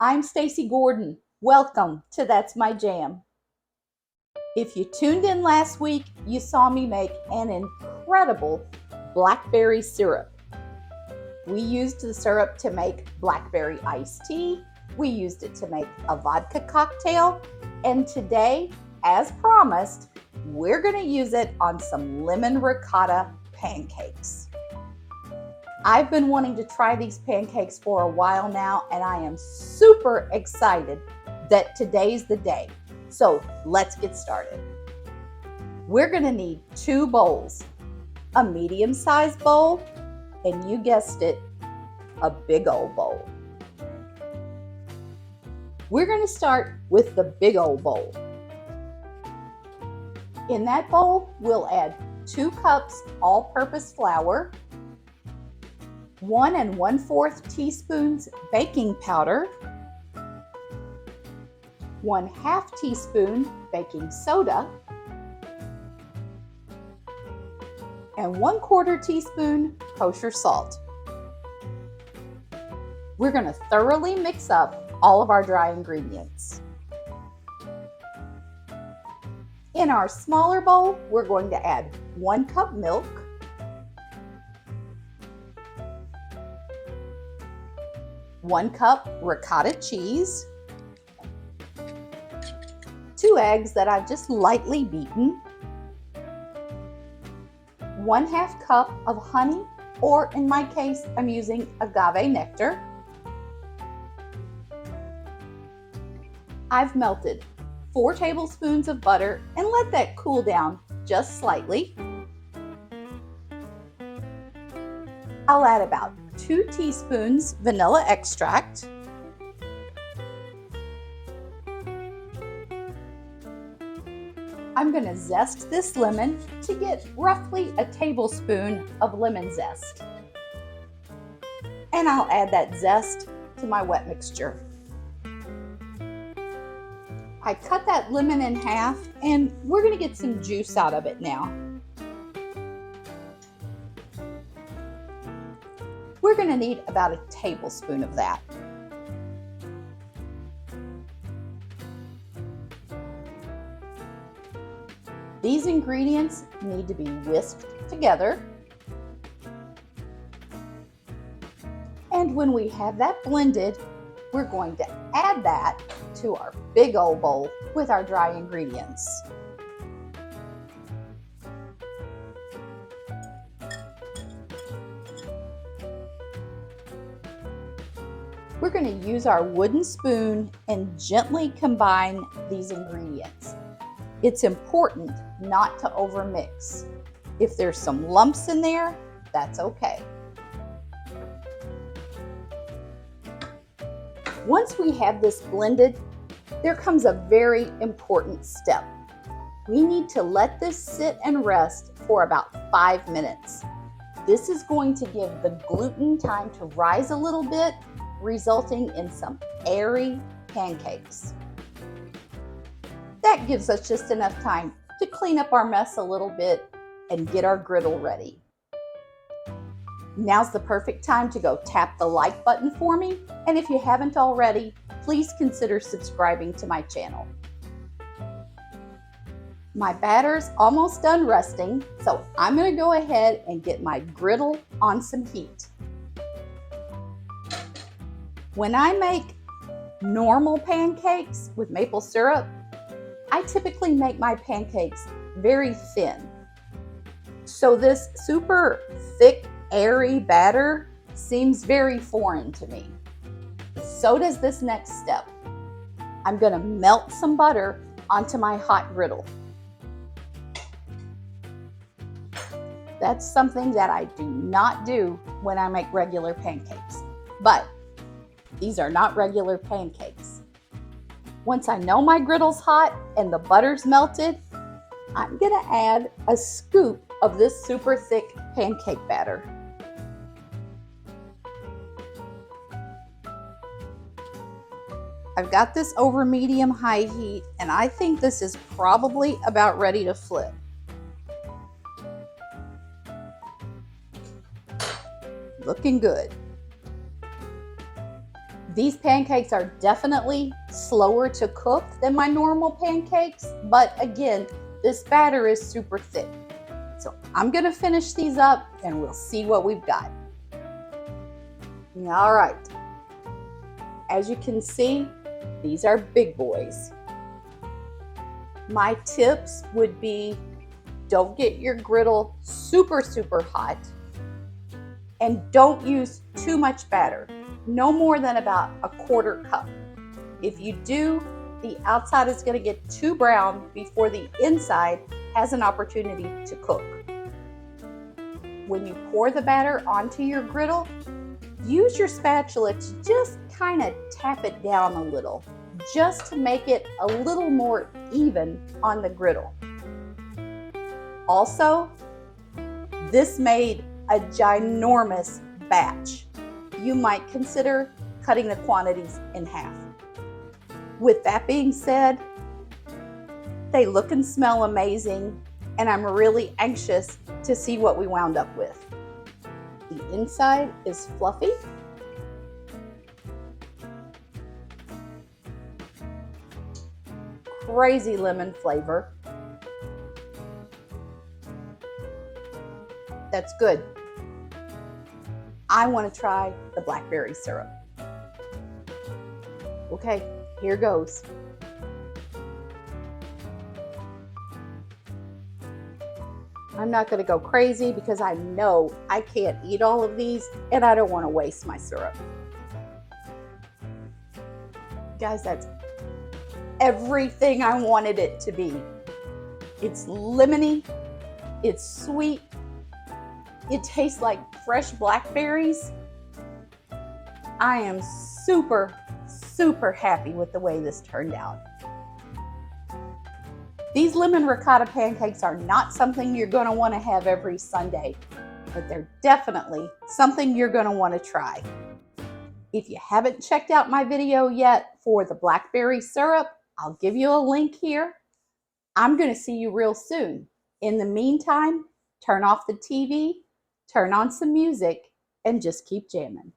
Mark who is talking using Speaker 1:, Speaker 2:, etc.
Speaker 1: I'm Stacy Gordon. Welcome to That's My Jam. If you tuned in last week, you saw me make an incredible blackberry syrup. We used the syrup to make blackberry iced tea. We used it to make a vodka cocktail. And today, as promised, we're going to use it on some lemon ricotta pancakes. I've been wanting to try these pancakes for a while now, and I am super excited that today's the day. So let's get started. We're going to need 2 bowls, a medium-sized bowl, and you guessed it, a big old bowl. We're going to start with the big old bowl. In that bowl, we'll add 2 cups all-purpose flour, 1 1/4 teaspoons baking powder, 1/2 teaspoon baking soda, and 1/4 teaspoon kosher salt. We're going to thoroughly mix up all of our dry ingredients. In our smaller bowl, we're going to add 1 cup milk, 1 cup ricotta cheese, 2 eggs that I've just lightly beaten, 1/2 cup of honey, or in my case, I'm using agave nectar. I've melted 4 tablespoons of butter and let that cool down just slightly. I'll add about 2 teaspoons vanilla extract, I'm going to zest this lemon to get roughly a tablespoon of lemon zest. And I'll add that zest to my wet mixture. I cut that lemon in half, and we're going to get some juice out of it now. We're going to need about a tablespoon of that. These ingredients need to be whisked together. And when we have that blended, we're going to add that to our big old bowl with our dry ingredients. We're going to use our wooden spoon and gently combine these ingredients. It's important not to overmix. If there's some lumps in there, that's okay. Once we have this blended, there comes a very important step. We need to let this sit and rest for about 5 minutes. This is going to give the gluten time to rise a little bit, resulting in some airy pancakes. That gives us just enough time to clean up our mess a little bit and get our griddle ready. Now's the perfect time to go tap the like button for me, and if you haven't already, please consider subscribing to my channel. My batter's almost done resting, so I'm going to go ahead and get my griddle on some heat. When I make normal pancakes with maple syrup, I typically make my pancakes very thin. So this super thick, airy batter seems very foreign to me. So does this next step. I'm going to melt some butter onto my hot griddle. That's something that I do not do when I make regular pancakes. But these are not regular pancakes. Once I know my griddle's hot and the butter's melted, I'm going to add a scoop of this super thick pancake batter. I've got this over medium-high heat, and I think this is probably about ready to flip. Looking good. These pancakes are definitely slower to cook than my normal pancakes, but again, this batter is super thick. So I'm gonna finish these up and we'll see what we've got. All right, as you can see, these are big boys. My tips would be, don't get your griddle super hot, and don't use too much batter, no more than about a 1/4 cup. If you do, the outside is going to get too brown before the inside has an opportunity to cook. When you pour the batter onto your griddle, use your spatula to just kind of tap it down a little, just to make it a little more even on the griddle. Also, this made a ginormous batch. You might consider cutting the quantities in half. With that being said, they look and smell amazing, and I'm really anxious to see what we wound up with. The inside is fluffy. Crazy lemon flavor. That's good. I want to try the blackberry syrup. Okay, here goes. I'm not going to go crazy because I know I can't eat all of these and I don't want to waste my syrup. Guys, that's everything I wanted it to be. It's lemony, it's sweet, it tastes like fresh blackberries. I am super happy with the way this turned out. These lemon ricotta pancakes are not something you're going to want to have every Sunday, but they're definitely something you're going to want to try. If you haven't checked out my video yet for the blackberry syrup, I'll give you a link here. I'm going to see you real soon. In the meantime, turn off the TV, turn on some music, and just keep jamming.